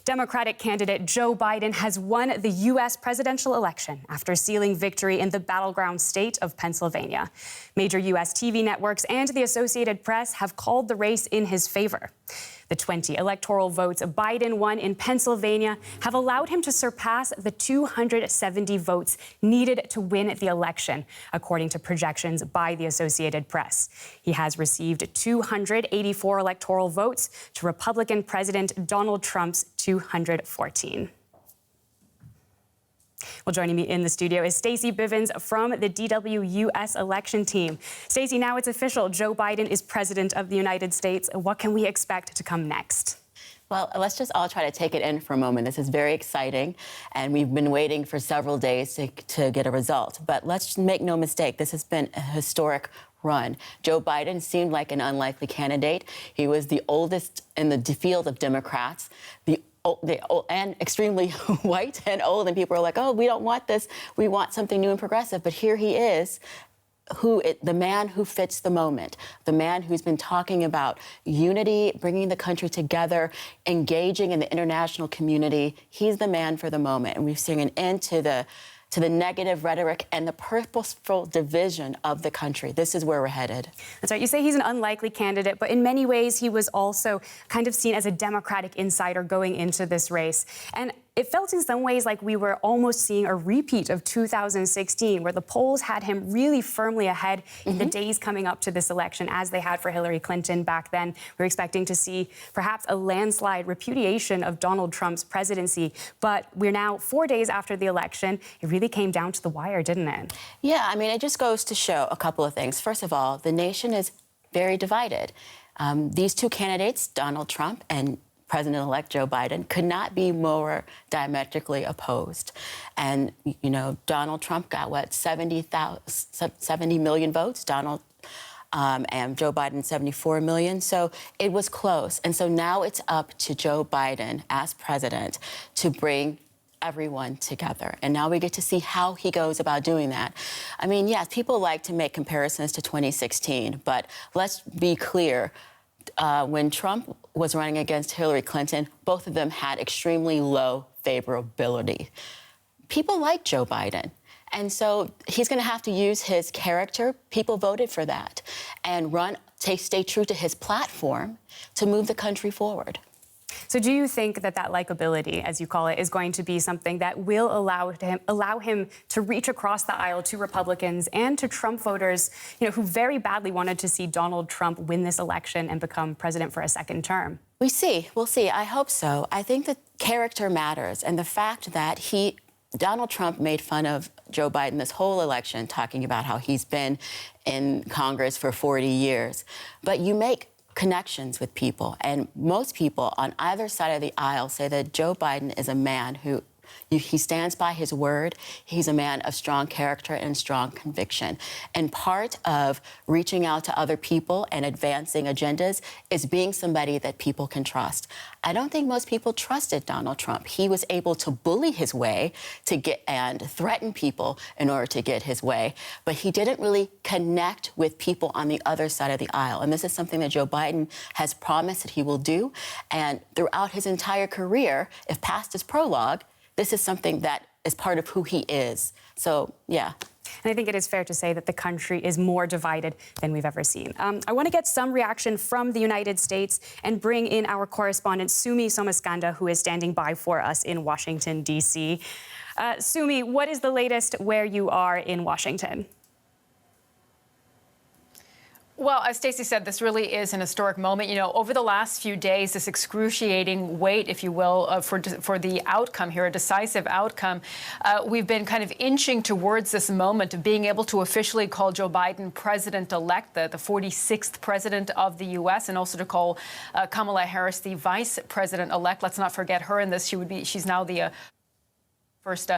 Democratic candidate Joe Biden has won the U.S. presidential election after sealing victory in the battleground state of Pennsylvania. Major U.S. TV networks and the Associated Press have called the race in his favor. The 20 electoral votes Biden won in Pennsylvania have allowed him to surpass the 270 votes needed to win the election, according to projections by the Associated Press. He has received 284 electoral votes to Republican President Donald Trump's 214. Well, joining me in the studio is Stacey Bivens from the DW U.S. election team. Stacey, now it's official. Joe Biden is president of the United States. What can we expect to come next? Well, let's just all try to take it in for a moment. This is very exciting, and we've been waiting for several days to get a result. But let's make no mistake, this has been a historic run. Joe Biden seemed like an unlikely candidate. He was the oldest in the field of Democrats, and extremely white and old, and people are like, oh, we don't want this. We want something new and progressive. But here he is, the man who fits the moment, the man who's been talking about unity, bringing the country together, engaging in the international community. He's the man for the moment. And we've seen an end to the negative rhetoric and the purposeful division of the country. This is where we're headed. That's right. You say he's an unlikely candidate, but in many ways he was also kind of seen as a Democratic insider going into this race. And it felt in some ways like we were almost seeing a repeat of 2016, where the polls had him really firmly ahead in the days coming up to this election, as they had for Hillary Clinton back then. We were expecting to see perhaps a landslide repudiation of Donald Trump's presidency. But we're now 4 days after the election. It really came down to the wire, didn't it? Yeah, I mean, it just goes to show a couple of things. First of all, the nation is very divided. These two candidates, Donald Trump and President-elect Joe Biden, could not be more diametrically opposed. And, you know, Donald Trump got, what, 70 million votes? And Joe Biden, 74 million. So it was close. And so now it's up to Joe Biden as president to bring everyone together. And now we get to see how he goes about doing that. I mean, yes, people like to make comparisons to 2016, but let's be clear. When Trump was running against Hillary Clinton, both of them had extremely low favorability. People like Joe Biden. And so he's going to have to use his character. People voted for that. And stay true to his platform to move the country forward. So do you think that likability, as you call it, is going to be something that will allow him to reach across the aisle to Republicans and to Trump voters, you know, who very badly wanted to see Donald Trump win this election and become president for a second term? We'll see. I hope so. I think that character matters, and the fact that Donald Trump made fun of Joe Biden this whole election, talking about how he's been in Congress for 40 years. But you make connections with people, and most people on either side of the aisle say that Joe Biden is a man who he stands by his word. He's a man of strong character and strong conviction. And part of reaching out to other people and advancing agendas is being somebody that people can trust. I don't think most people trusted Donald Trump. He was able to bully his way and threaten people in order to get his way. But he didn't really connect with people on the other side of the aisle. And this is something that Joe Biden has promised that he will do. And throughout his entire career, if past his prologue, this is something that is part of who he is. So, yeah. And I think it is fair to say that the country is more divided than we've ever seen. I want to get some reaction from the United States and bring in our correspondent, Sumi Somaskanda, who is standing by for us in Washington, D.C. Sumi, what is the latest where you are in Washington? Well, as Stacey said, this really is an historic moment. You know, over the last few days, this excruciating wait, if you will, for the outcome here, a decisive outcome, we've been kind of inching towards this moment of being able to officially call Joe Biden president-elect, the 46th president of the U.S., and also to call Kamala Harris the vice president-elect. Let's not forget her in this. She's now the first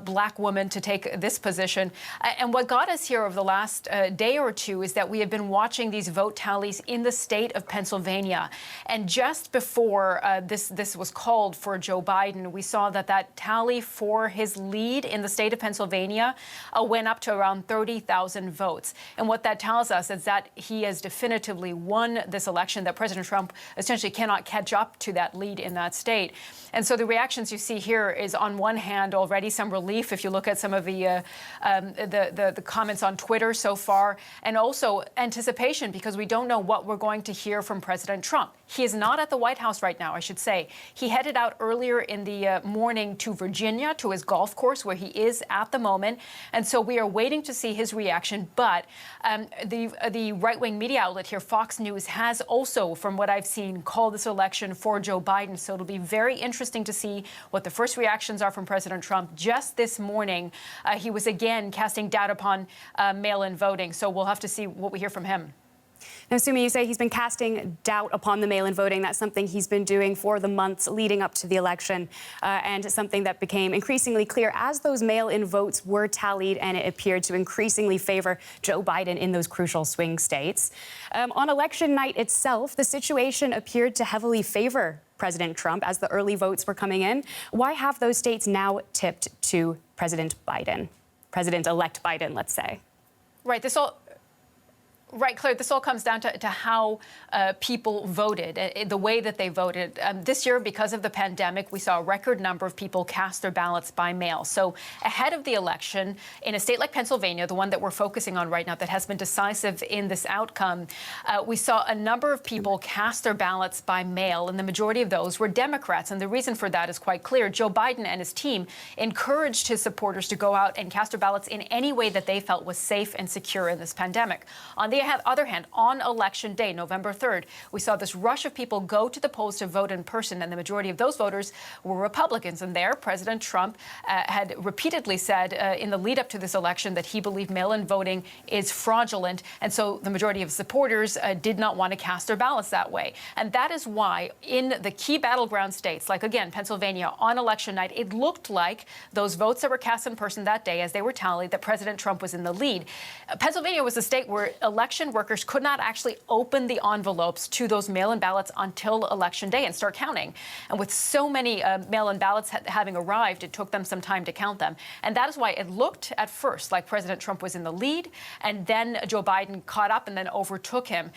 black woman to take this position. And what got us here over the last day or two is that we have been watching these vote tallies in the state of Pennsylvania. And just before this was called for Joe Biden, we saw that tally for his lead in the state of Pennsylvania went up to around 30,000 votes. And what that tells us is that he has definitively won this election, that President Trump essentially cannot catch up to that lead in that state. And so the reactions you see here is, on one hand, already some relief if you look at some of the comments on Twitter so far, and also anticipation because we don't know what we're going to hear from President Trump. He is not at the White House right now, I should say. He headed out earlier in the morning to Virginia, to his golf course, where he is at the moment. And so we are waiting to see his reaction. But the right-wing media outlet here, Fox News, has also, from what I've seen, called this election for Joe Biden. So it'll be very interesting to see what the first reactions are from President Trump. Just this morning, he was again casting doubt upon mail-in voting. So we'll have to see what we hear from him. Now, Sumi, you say he's been casting doubt upon the mail-in voting. That's something he's been doing for the months leading up to the election, and something that became increasingly clear as those mail-in votes were tallied, and it appeared to increasingly favor Joe Biden in those crucial swing states. On election night itself, the situation appeared to heavily favor President Trump as the early votes were coming in. Why have those states now tipped to President Biden, President-elect Biden, let's say? Right, Claire, this all comes down to how people voted, the way that they voted. This year, because of the pandemic, we saw a record number of people cast their ballots by mail. So ahead of the election, in a state like Pennsylvania, the one that we're focusing on right now that has been decisive in this outcome, we saw a number of people cast their ballots by mail, and the majority of those were Democrats. And the reason for that is quite clear. Joe Biden and his team encouraged his supporters to go out and cast their ballots in any way that they felt was safe and secure in this pandemic. On the other hand, on Election Day, November 3rd, we saw this rush of people go to the polls to vote in person, and the majority of those voters were Republicans. And there, President Trump had repeatedly said in the lead up to this election that he believed mail-in voting is fraudulent, and so the majority of supporters did not want to cast their ballots that way. And that is why in the key battleground states, like, again, Pennsylvania, on election night, it looked like those votes that were cast in person that day, as they were tallied, that President Trump was in the lead. Pennsylvania was a state where election workers could not actually open the envelopes to those mail-in ballots until Election Day and start counting. And with so many mail-in ballots having arrived, it took them some time to count them. And that is why it looked at first like President Trump was in the lead, and then Joe Biden caught up and then overtook him.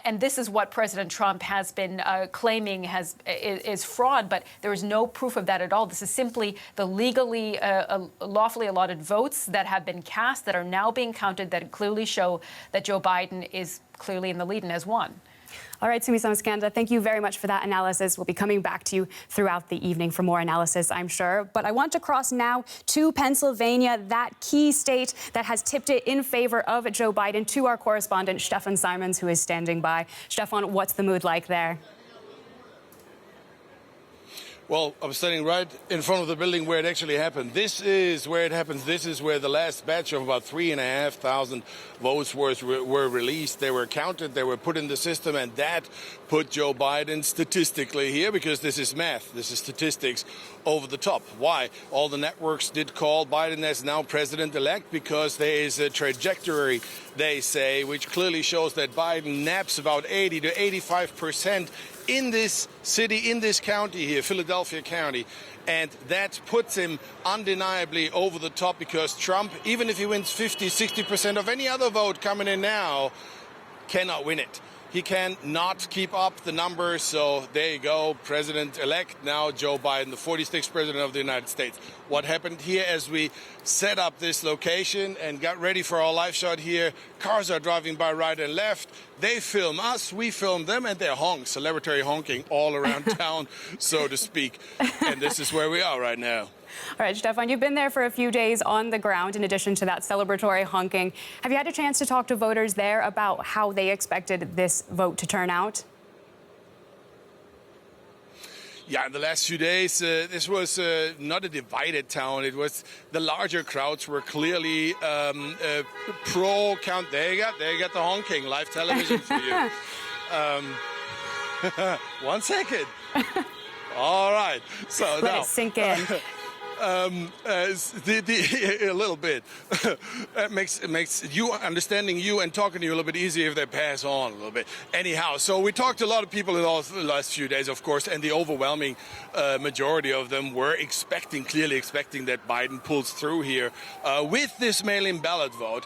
And this is what President Trump has been claiming is fraud, but there is no proof of that at all. This is simply the legally, lawfully allotted votes that have been cast that are now being counted that clearly show that Joe Biden is clearly in the lead and has won. All right, Sumi Samaskanda, thank you very much for that analysis. We'll be coming back to you throughout the evening for more analysis, I'm sure. But I want to cross now to Pennsylvania, that key state that has tipped it in favor of Joe Biden, to our correspondent, Stefan Simons, who is standing by. Stefan, what's the mood like there? Well, I'm standing right in front of the building where it actually happened. This is where it happens. This is where the last batch of about 3,500 votes were released. They were counted, they were put in the system, and that put Joe Biden statistically here, because this is math, this is statistics, over the top. Why? All the networks did call Biden as now president-elect because there is a trajectory, they say, which clearly shows that Biden naps about 80 to 85% in this city, in this county here, Philadelphia County. And that puts him undeniably over the top, because Trump, even if he wins 50, 60% of any other vote coming in now, cannot win it. He cannot keep up the numbers. So there you go, president-elect, now Joe Biden, the 46th president of the United States. What happened here as we set up this location and got ready for our live shot here, cars are driving by right and left. They film us, we film them, and they're celebratory honking all around town, so to speak. And this is where we are right now. All right, Stefan, you've been there for a few days on the ground in addition to that celebratory honking. Have you had a chance to talk to voters there about how they expected this vote to turn out? Yeah, in the last few days, this was not a divided town. It was the larger crowds were clearly pro-count. There you got the honking, live television for you. 1 second. All right. So let it sink in. A little bit. It makes you understanding you and talking to you a little bit easier if they pass on a little bit. Anyhow, so we talked to a lot of people in the last few days, of course, and the overwhelming majority of them were clearly expecting that Biden pulls through here with this mail-in ballot vote.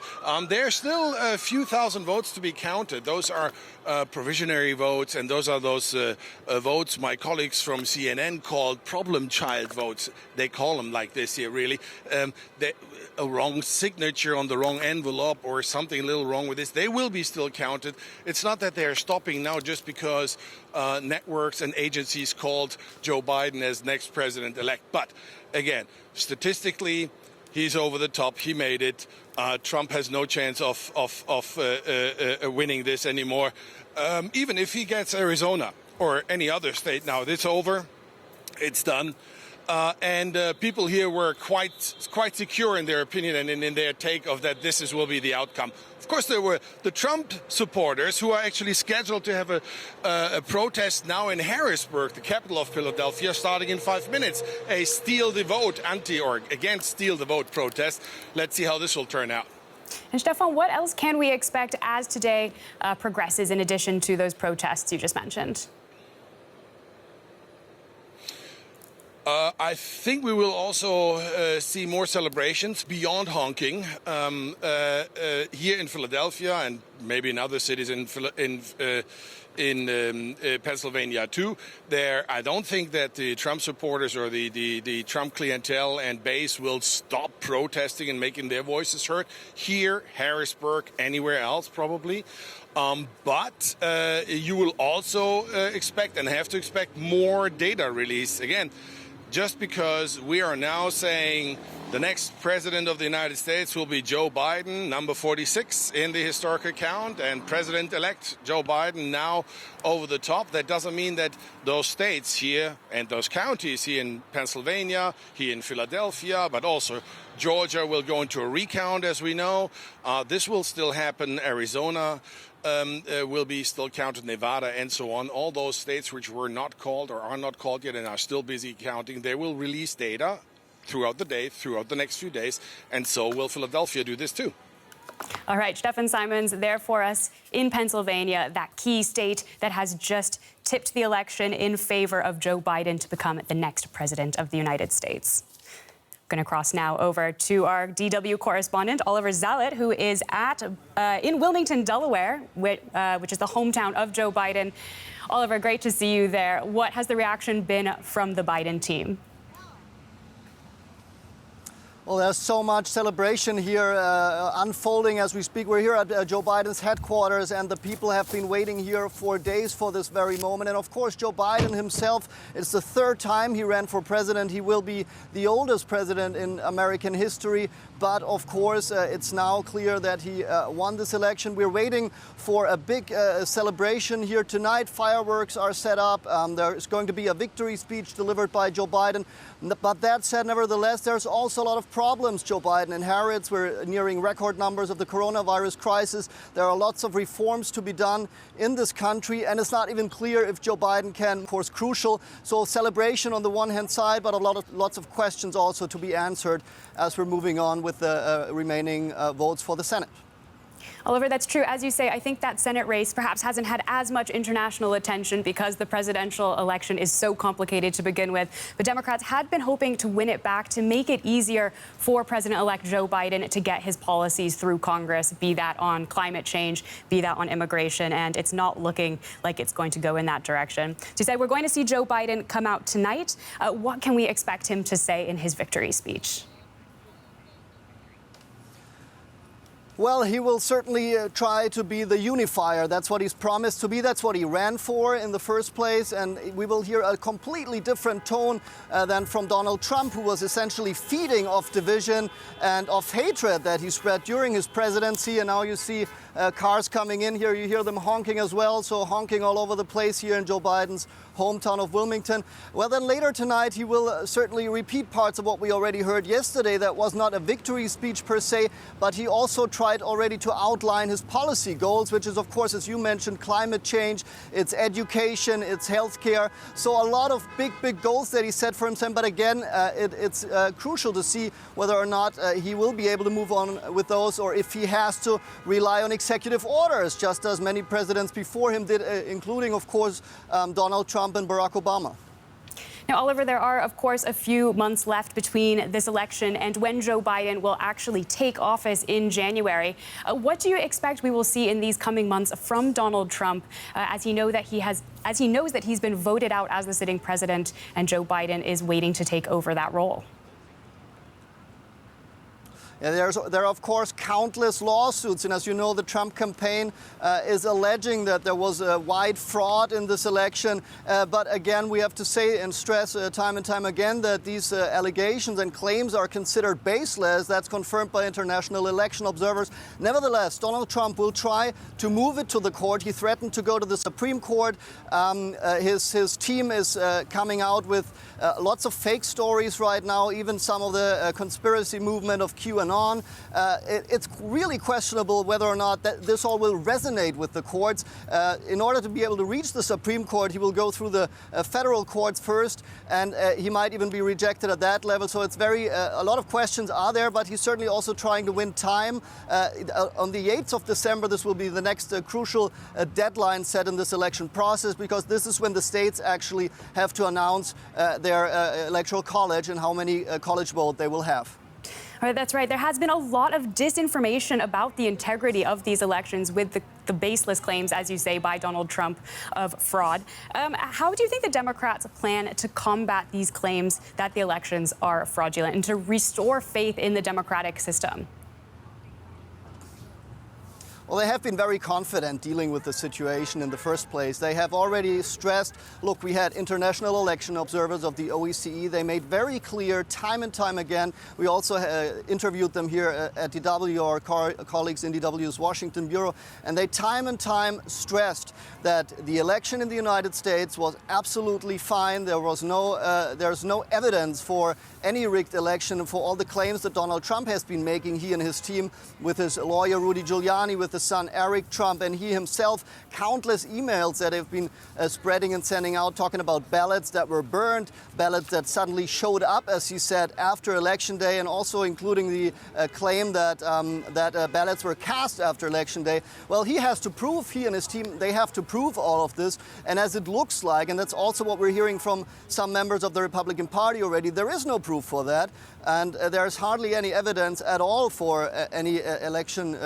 There's still a few thousand votes to be counted. Those are provisionary votes, and those are those votes my colleagues from CNN called problem child votes. They call them like this here, really. A wrong signature on the wrong envelope or something a little wrong with this, they will be still counted. It's not that they're stopping now just because networks and agencies called Joe Biden as next president-elect. But again, statistically, he's over the top. He made it. Trump has no chance of winning this anymore. Even if he gets Arizona or any other state now, it's over. It's done. And people here were quite secure in their opinion and in their take of that will be the outcome. Of course, there were the Trump supporters who are actually scheduled to have a protest now in Harrisburg, the capital of Philadelphia, starting in 5 minutes. A steal the vote against steal the vote protest. Let's see how this will turn out. And Stefan, what else can we expect as today progresses in addition to those protests you just mentioned? I think we will also see more celebrations beyond honking here in Philadelphia and maybe in other cities in Pennsylvania too. I don't think that the Trump supporters or the Trump clientele and base will stop protesting and making their voices heard here, Harrisburg, anywhere else probably. But you will also expect and have to expect more data release again. Just because we are now saying the next president of the United States will be Joe Biden, number 46 in the historic account, and President-elect Joe Biden now over the top, that doesn't mean that those states here and those counties here in Pennsylvania, here in Philadelphia, but also Georgia will go into a recount, as we know. This will still happen. Arizona will be still counted, Nevada and so on. All those states which were not called or are not called yet and are still busy counting, they will release data throughout the day, throughout the next few days, and so will Philadelphia do this too. All right, Stefan Simons there for us in Pennsylvania, that key state that has just tipped the election in favor of Joe Biden to become the next president of the United States. Going to cross now over to our DW correspondent, Oliver Zalit, who is in Wilmington, Delaware, which is the hometown of Joe Biden. Oliver, great to see you there. What has the reaction been from the Biden team? Well, there's so much celebration here unfolding as we speak. We're here at Joe Biden's headquarters, and the people have been waiting here for days for this very moment. And of course, Joe Biden himself, it's the third time he ran for president. He will be the oldest president in American history. But of course, it's now clear that he won this election. We're waiting for a big celebration here tonight. Fireworks are set up. There is going to be a victory speech delivered by Joe Biden. But that said, nevertheless, there's also a lot of problems Joe Biden inherits. We're nearing record numbers of the coronavirus crisis. There are lots of reforms to be done in this country, and it's not even clear if Joe Biden can, of course, crucial. So celebration on the one hand side, but lots of questions also to be answered as we're moving on with the remaining votes for the Senate. Oliver, that's true. As you say, I think that Senate race perhaps hasn't had as much international attention because the presidential election is so complicated to begin with. But Democrats had been hoping to win it back to make it easier for President-elect Joe Biden to get his policies through Congress, be that on climate change, be that on immigration. And it's not looking like it's going to go in that direction. So you said we're going to see Joe Biden come out tonight. What can we expect him to say in his victory speech? Well, he will certainly try to be the unifier. That's what he's promised to be. That's what he ran for in the first place. And we will hear a completely different tone than from Donald Trump, who was essentially feeding off division and of hatred that he spread during his presidency. And now you see cars coming in here. You hear them honking as well. So honking all over the place here in Joe Biden's hometown of Wilmington. Well, then later tonight, he will certainly repeat parts of what we already heard yesterday. That was not a victory speech per se, but he also tried tried already to outline his policy goals, which is, of course, as you mentioned, climate change, it's education, it's healthcare. So a lot of big goals that he set for himself. But again, it's crucial to see whether or not he will be able to move on with those, or if he has to rely on executive orders, just as many presidents before him did, including, of course, Donald Trump and Barack Obama. Now, Oliver, there are, of course, a few months left between this election and when Joe Biden will actually take office in January. What do you expect we will see in these coming months from Donald Trump, as he knows that he's been voted out as the sitting president and Joe Biden is waiting to take over that role? Yeah, there are, of course, countless lawsuits. And as you know, the Trump campaign is alleging that there was a wide fraud in this election. But again, we have to say and stress time and time again that these allegations and claims are considered baseless. That's confirmed by international election observers. Nevertheless, Donald Trump will try to move it to the court. He threatened to go to the Supreme Court. His team is coming out with lots of fake stories right now, even some of the conspiracy movement of QAnon. It's really questionable whether or not this all will resonate with the courts. In order to be able to reach the Supreme Court, he will go through the federal courts first, and he might even be rejected at that level. So it's a lot of questions are there, but he's certainly also trying to win time. On the 8th of December, this will be the next crucial deadline set in this election process, because this is when the states actually have to announce their electoral college and how many college votes they will have. All right, that's right. There has been a lot of disinformation about the integrity of these elections with the baseless claims, as you say, by Donald Trump of fraud. How do you think the Democrats plan to combat these claims that the elections are fraudulent and to restore faith in the democratic system? Well, they have been very confident dealing with the situation in the first place. They have already stressed, look, we had international election observers of the OECE. They made very clear time and time again. We also interviewed them here at DW, our colleagues in DW's Washington Bureau, and they time and time stressed that the election in the United States was absolutely fine. There's no evidence for any rigged election, for all the claims that Donald Trump has been making, he and his team, with his lawyer Rudy Giuliani, with his son Eric Trump, and he himself, countless emails that have been spreading and sending out, talking about ballots that were burned, ballots that suddenly showed up, as he said, after Election Day, and also including the claim that ballots were cast after Election Day. Well, he has to prove, he and his team, they have to prove all of this. And as it looks like, and that's also what we're hearing from some members of the Republican Party already, there is no proof for that. And there's hardly any evidence at all for any election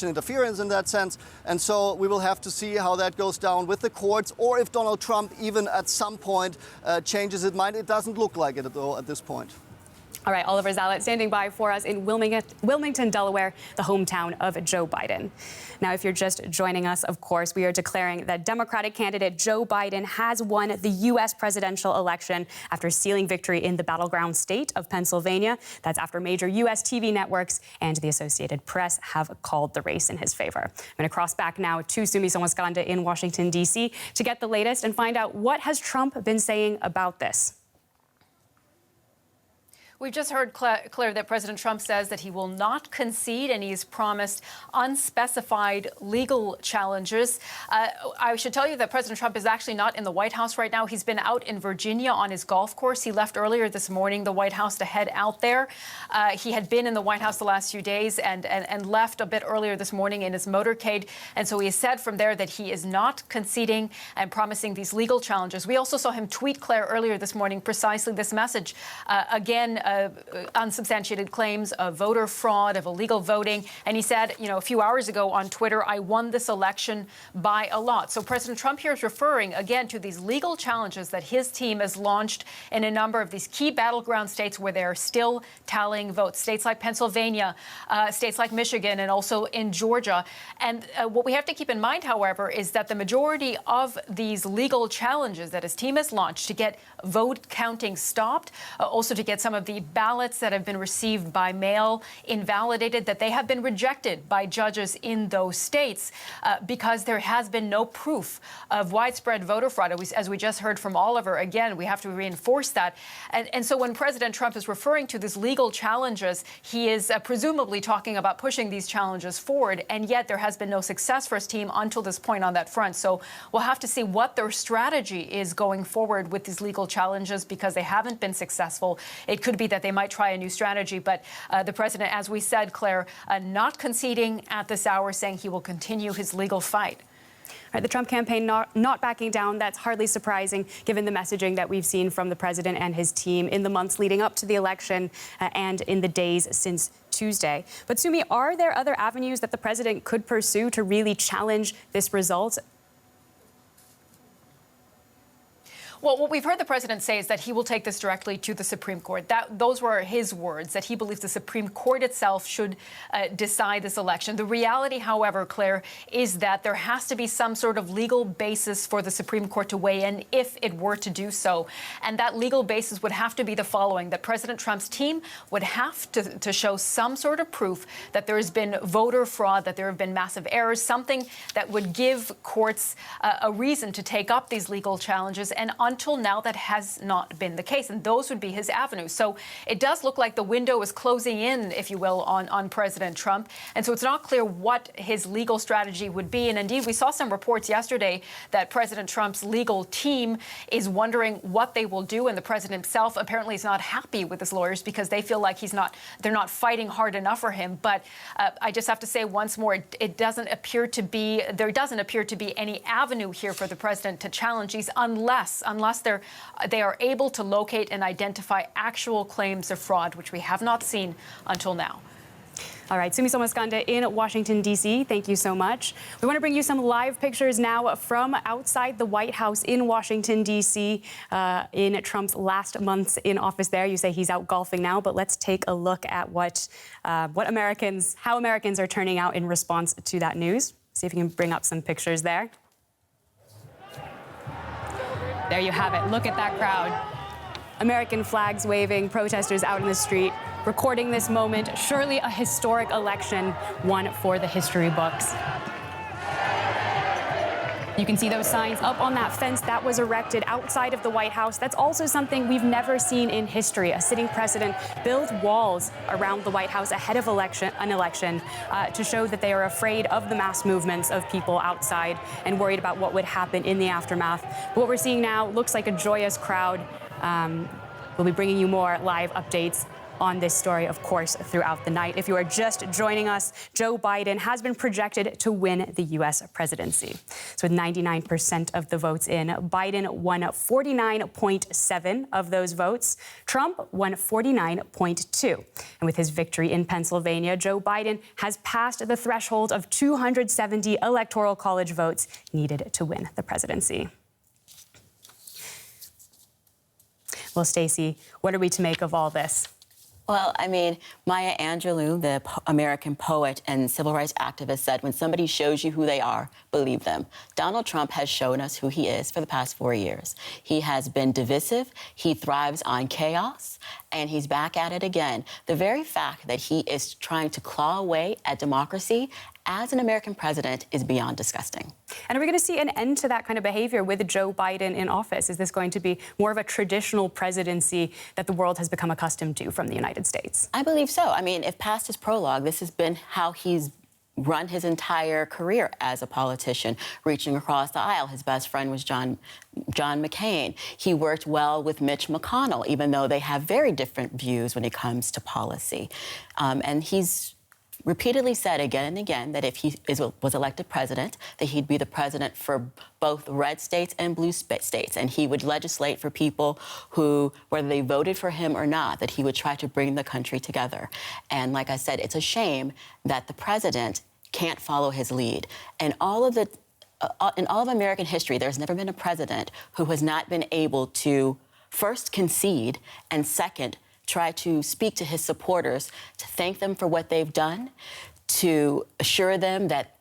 interference in that sense. And so we will have to see how that goes down with the courts, or if Donald Trump even at some point changes his mind. It doesn't look like it at this point. All right, Oliver Zalat standing by for us in Wilmington, Delaware, the hometown of Joe Biden. Now, if you're just joining us, of course, we are declaring that Democratic candidate Joe Biden has won the U.S. presidential election after sealing victory in the battleground state of Pennsylvania. That's after major U.S. TV networks and the Associated Press have called the race in his favor. I'm going to cross back now to Sumi Somaskanda in Washington, D.C. to get the latest and find out what has Trump been saying about this. We've just heard, Claire, that President Trump says that he will not concede, and he's promised unspecified legal challenges. I should tell you that President Trump is actually not in the White House right now. He's been out in Virginia on his golf course. He left earlier this morning the White House to head out there. He had been in the White House the last few days and left a bit earlier this morning in his motorcade. And so he has said from there that he is not conceding and promising these legal challenges. We also saw him tweet, Claire, earlier this morning precisely this message. Again, unsubstantiated claims of voter fraud, of illegal voting. And he said, a few hours ago on Twitter, I won this election by a lot. So President Trump here is referring again to these legal challenges that his team has launched in a number of these key battleground states where they're still tallying votes. States like Pennsylvania, states like Michigan, and also in Georgia. And what we have to keep in mind, however, is that the majority of these legal challenges that his team has launched to get vote counting stopped, also to get some of these the ballots that have been received by mail invalidated, that they have been rejected by judges in those states because there has been no proof of widespread voter fraud. As we just heard from Oliver, again, we have to reinforce that. And so when President Trump is referring to these legal challenges, he is presumably talking about pushing these challenges forward. And yet there has been no success for his team until this point on that front. So we'll have to see what their strategy is going forward with these legal challenges, because they haven't been successful. It could be that they might try a new strategy. But the president, as we said, Claire, not conceding at this hour, saying he will continue his legal fight. Right, the Trump campaign not backing down. That's hardly surprising, given the messaging that we've seen from the president and his team in the months leading up to the election and in the days since Tuesday. But Sumi, are there other avenues that the president could pursue to really challenge this result? Well, what we've heard the president say is that he will take this directly to the Supreme Court. Those were his words, that he believes the Supreme Court itself should decide this election. The reality, however, Claire, is that there has to be some sort of legal basis for the Supreme Court to weigh in if it were to do so. And that legal basis would have to be the following: that President Trump's team would have to show some sort of proof that there has been voter fraud, that there have been massive errors, something that would give courts a reason to take up these legal challenges. And until now, that has not been the case, and those would be his avenues. So it does look like the window is closing in, if you will, on President Trump. And so it's not clear what his legal strategy would be. And indeed, we saw some reports yesterday that President Trump's legal team is wondering what they will do. And the president himself apparently is not happy with his lawyers because they feel like they're not fighting hard enough for him. But I just have to say once more, there doesn't appear to be any avenue here for the president to challenge these unless they are able to locate and identify actual claims of fraud, which we have not seen until now. All right, Sumi Somaskanda in Washington, D.C., thank you so much. We want to bring you some live pictures now from outside the White House in Washington, D.C., in Trump's last months in office there. You say he's out golfing now, but let's take a look at how Americans are turning out in response to that news. See if you can bring up some pictures there. There you have it. Look at that crowd. American flags waving, protesters out in the street, recording this moment. Surely a historic election, one for the history books. You can see those signs up on that fence that was erected outside of the White House. That's also something we've never seen in history. A sitting president build walls around the White House ahead of an election to show that they are afraid of the mass movements of people outside and worried about what would happen in the aftermath. But what we're seeing now looks like a joyous crowd. We'll be bringing you more live updates on this story, of course, throughout the night. If you are just joining us, Joe Biden has been projected to win the U.S. presidency. So with 99% of the votes in, Biden won 49.7 of those votes. Trump won 49.2. And with his victory in Pennsylvania, Joe Biden has passed the threshold of 270 electoral college votes needed to win the presidency. Well, Stacey, what are we to make of all this? Well, I mean, Maya Angelou, the American poet and civil rights activist, said, when somebody shows you who they are, believe them. Donald Trump has shown us who he is for the past 4 years. He has been divisive, he thrives on chaos, and he's back at it again. The very fact that he is trying to claw away at democracy as an American president is beyond disgusting. And are we going to see an end to that kind of behavior with Joe Biden in office? Is this going to be more of a traditional presidency that the world has become accustomed to from the United States? I believe so. I mean, if past his prologue, this has been how he's run his entire career as a politician, reaching across the aisle. His best friend was John McCain. He worked well with Mitch McConnell, even though they have very different views when it comes to policy. And he's repeatedly said again and again that if he was elected president, that he'd be the president for both red states and blue states. And he would legislate for people who, whether they voted for him or not, that he would try to bring the country together. And like I said, it's a shame that the president can't follow his lead. And in all of American history, there's never been a president who has not been able to first concede and second try to speak to his supporters, to thank them for what they've done, to assure them that,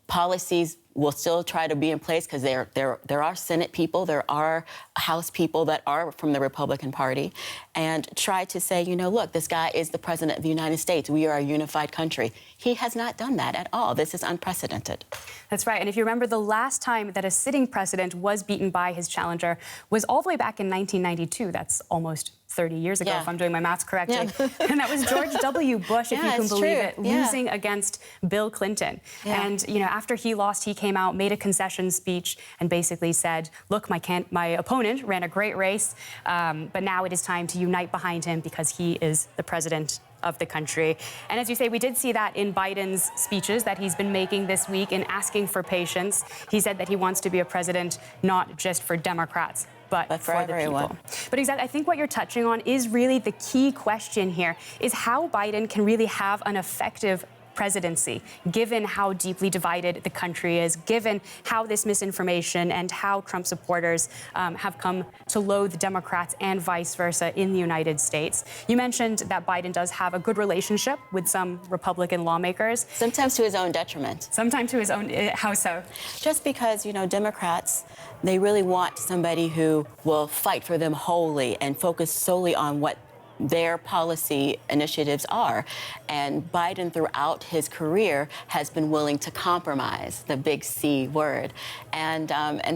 policies will still try to be in place because there are Senate people, there are House people that are from the Republican Party, and try to say, you know, look, this guy is the president of the United States. We are a unified country. He has not done that at all. This is unprecedented. That's right. And if you remember, the last time that a sitting president was beaten by his challenger was all the way back in 1992. That's almost 30 years ago, Yeah. if I'm doing my maths correctly. Yeah. And that was George W. Bush, if Yeah, you can it's believe true. it, Yeah. losing against Bill Clinton. Yeah. And, you know, after he lost, he came out, made a concession speech, and basically said, look, my opponent ran a great race, but now it is time to unite behind him because he is the president of the country. And as you say, we did see that in Biden's speeches that he's been making this week in asking for patience. He said that he wants to be a president not just for Democrats, but for for the everyone. people. But exactly, I think what you're touching on is really the key question here, is how Biden can really have an effective presidency, given how deeply divided the country is, given how this misinformation and how Trump supporters have come to loathe Democrats and vice versa in the United States. You mentioned that Biden does have a good relationship with some Republican lawmakers. Sometimes to his own detriment. Sometimes to his own, how so? Just because, you know, Democrats, they really want somebody who will fight for them wholly and focus solely on what their policy initiatives are. And Biden, throughout his career, has been willing to compromise, the big C word. And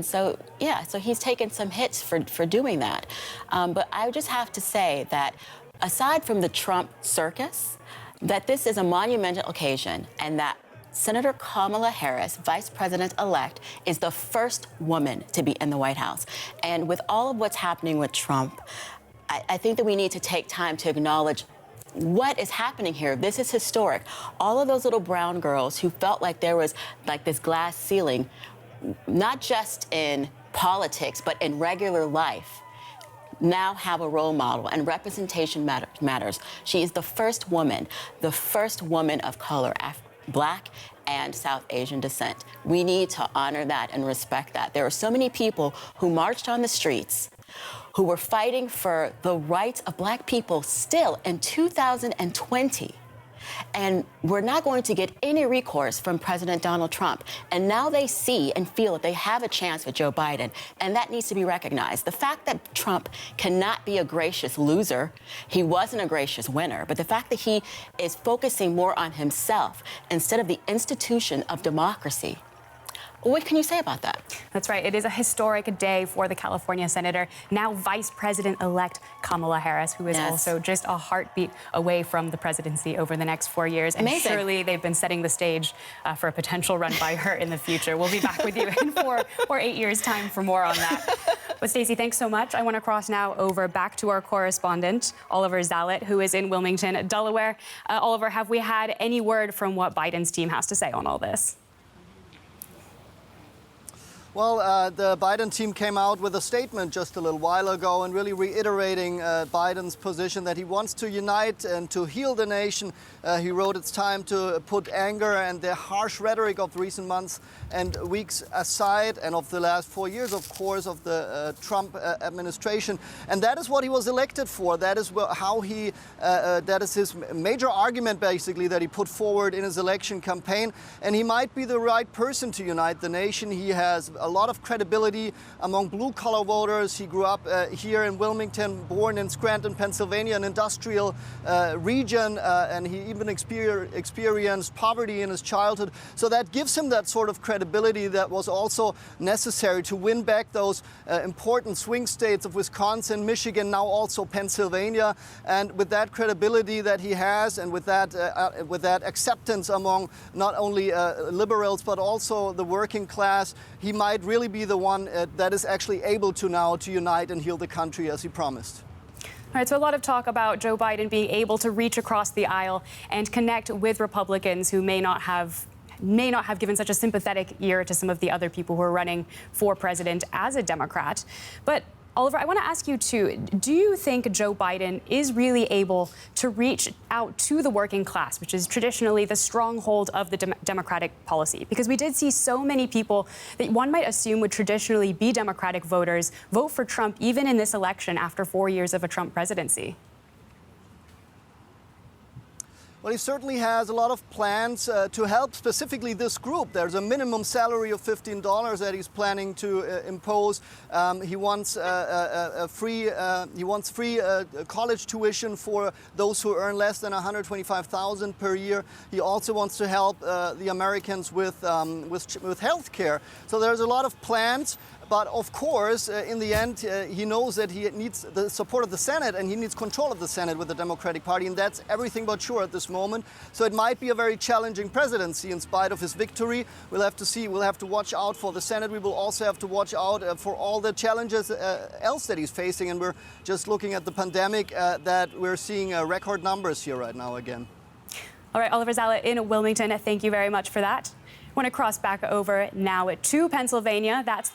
so, yeah, so he's taken some hits for doing that. But I would just have to say that aside from the Trump circus, that this is a monumental occasion and that Senator Kamala Harris, Vice President-elect, is the first woman to be in the White House. And with all of what's happening with Trump, I think that we need to take time to acknowledge what is happening here. This is historic. All of those little brown girls who felt like there was like this glass ceiling, not just in politics, but in regular life, now have a role model, and representation matters. She is the first woman of color, Black and South Asian descent. We need to honor that and respect that. There are so many people who marched on the streets who were fighting for the rights of Black people still in 2020. And we're not going to get any recourse from President Donald Trump. And now they see and feel that they have a chance with Joe Biden, and that needs to be recognized. The fact that Trump cannot be a gracious loser, he wasn't a gracious winner, but the fact that he is focusing more on himself instead of the institution of democracy, what can you say about that? That's right. It is a historic day for the California senator, now Vice President-elect Kamala Harris, who is also just a heartbeat away from the presidency over the next 4 years. And Amazing. surely they've been setting the stage for a potential run by her in the future. We'll be back with you in 4 or 8 years' time for more on that. But Stacey, thanks so much. I want to cross now over back to our correspondent, Oliver Zalet, who is in Wilmington, Delaware. Oliver, have we had any word from what Biden's team has to say on all this? Well, the Biden team came out with a statement just a little while ago and really reiterating Biden's position that he wants to unite and to heal the nation. He wrote it's time to put anger and the harsh rhetoric of recent months and weeks aside, and of the last 4 years, of course, of the Trump administration. And that is what he was elected for. That is how he, that is his major argument, basically, that he put forward in his election campaign. And he might be the right person to unite the nation. He has a lot of credibility among blue-collar voters. He grew up here in Wilmington, born in Scranton, Pennsylvania, an industrial region, and he even experienced poverty in his childhood. So that gives him that sort of credibility that was also necessary to win back those important swing states of Wisconsin, Michigan, now also Pennsylvania. And with that credibility that he has, and with that acceptance among not only liberals but also the working class, he might really be the one that is actually able to now to unite and heal the country as he promised. All right, so a lot of talk about Joe Biden being able to reach across the aisle and connect with Republicans who may not have given such a sympathetic ear to some of the other people who are running for president as a Democrat. But Oliver, I want to ask you too, do you think Joe Biden is really able to reach out to the working class, which is traditionally the stronghold of the Democratic policy? Because we did see so many people that one might assume would traditionally be Democratic voters vote for Trump even in this election after 4 years of a Trump presidency. Well, he certainly has a lot of plans to help specifically this group. There's a minimum salary of $15 that he's planning to impose. He wants free college tuition for those who earn less than $125,000 per year. He also wants to help the Americans with health care. So there's a lot of plans. But of course, in the end, he knows that he needs the support of the Senate and he needs control of the Senate with the Democratic Party. And that's everything but sure at this moment. So it might be a very challenging presidency in spite of his victory. We'll have to see. We'll have to watch out for the Senate. We will also have to watch out for all the challenges else that he's facing. And we're just looking at the pandemic that we're seeing record numbers here right now again. All right, Oliver Zala in Wilmington, thank you very much for that. I want to cross back over now to Pennsylvania. That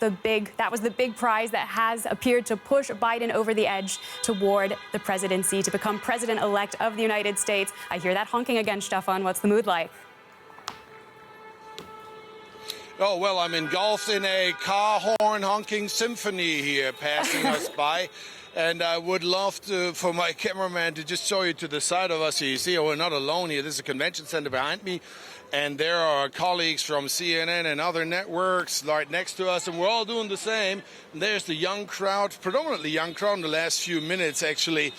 was the big prize that has appeared to push Biden over the edge toward the presidency, to become president-elect of the United States. I hear that honking again, Stefan. What's the mood like? Oh, well, I'm engulfed in a car horn honking symphony here passing us by. And I would love for my cameraman to just show you to the side of us. You see, we're not alone here. This is a convention center behind me. And there are colleagues from CNN and other networks right next to us. And we're all doing the same. And there's the young crowd, predominantly young crowd in the last few minutes, actually,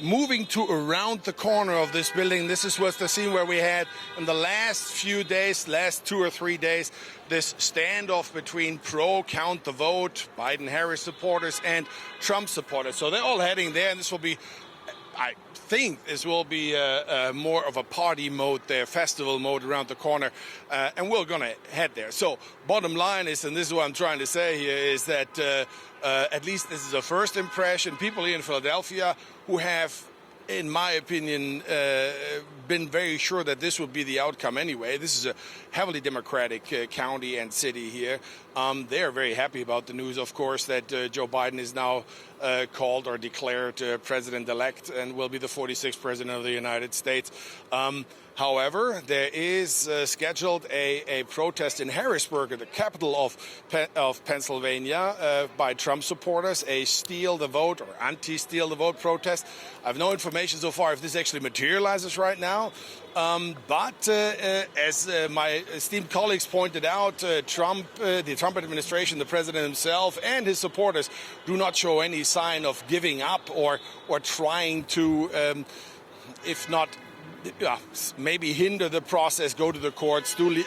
moving to around the corner of this building. This was the scene where we had in the last few days, last 2 or 3 days, this standoff between pro-count the vote, Biden-Harris supporters and Trump supporters. So they're all heading there, and this will be, I think this will be more of a party mode there, festival mode around the corner, and we're going to head there. So bottom line is, and this is what I'm trying to say here, is that at least this is a first impression. People here in Philadelphia who have, in my opinion, been very sure that this would be the outcome anyway. This is a heavily Democratic county and city here. They are very happy about the news, of course, that Joe Biden is now called or declared president-elect and will be the 46th president of the United States. However, there is scheduled a protest in Harrisburg, the capital of Pennsylvania, by Trump supporters, a steal the vote or anti-steal the vote protest. I have no information so far if this actually materializes right now. But as my esteemed colleagues pointed out, the Trump administration, the president himself and his supporters do not show any sign of giving up or trying to, if not maybe hinder the process, go to the courts, through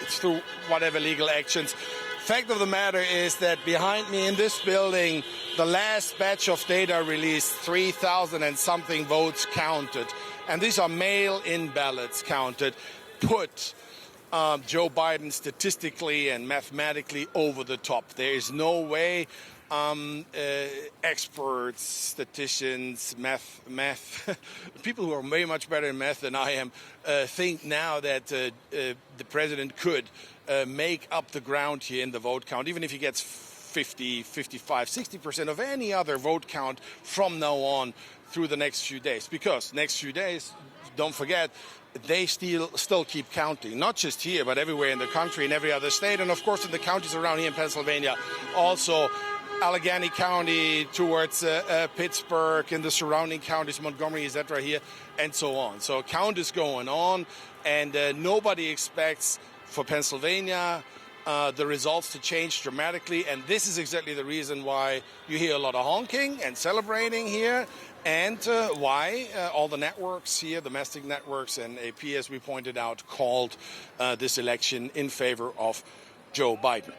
whatever legal actions. Fact of the matter is that behind me in this building, the last batch of data released, 3,000 and something votes counted. And these are mail-in ballots counted, put Joe Biden statistically and mathematically over the top. There is no way experts, statisticians, math people who are very much better in math than I am, think now that the president could make up the ground here in the vote count, even if he gets 50, 55, 60% of any other vote count from now on through the next few days. Because next few days, don't forget, they still keep counting, not just here, but everywhere in the country, in every other state, and of course in the counties around here in Pennsylvania, also Allegheny County towards Pittsburgh, in the surrounding counties, Montgomery, etc. here, and so on. So count is going on, and nobody expects for Pennsylvania the results to change dramatically, and this is exactly the reason why you hear a lot of honking and celebrating here, and why all the networks here, domestic networks and AP, as we pointed out, called this election in favor of Joe Biden.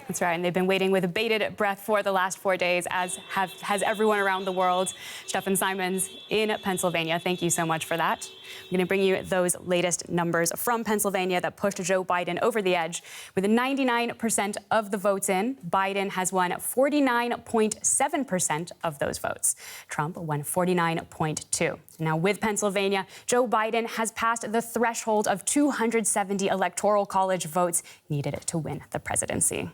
That's right, and they've been waiting with bated breath for the last 4 days, as has everyone around the world. Stefan Simons in Pennsylvania, thank you so much for that. I'm going to bring you those latest numbers from Pennsylvania that pushed Joe Biden over the edge. With 99% of the votes in, Biden has won 49.7% of those votes. Trump won 49.2%. Now, with Pennsylvania, Joe Biden has passed the threshold of 270 electoral college votes needed to win the presidency.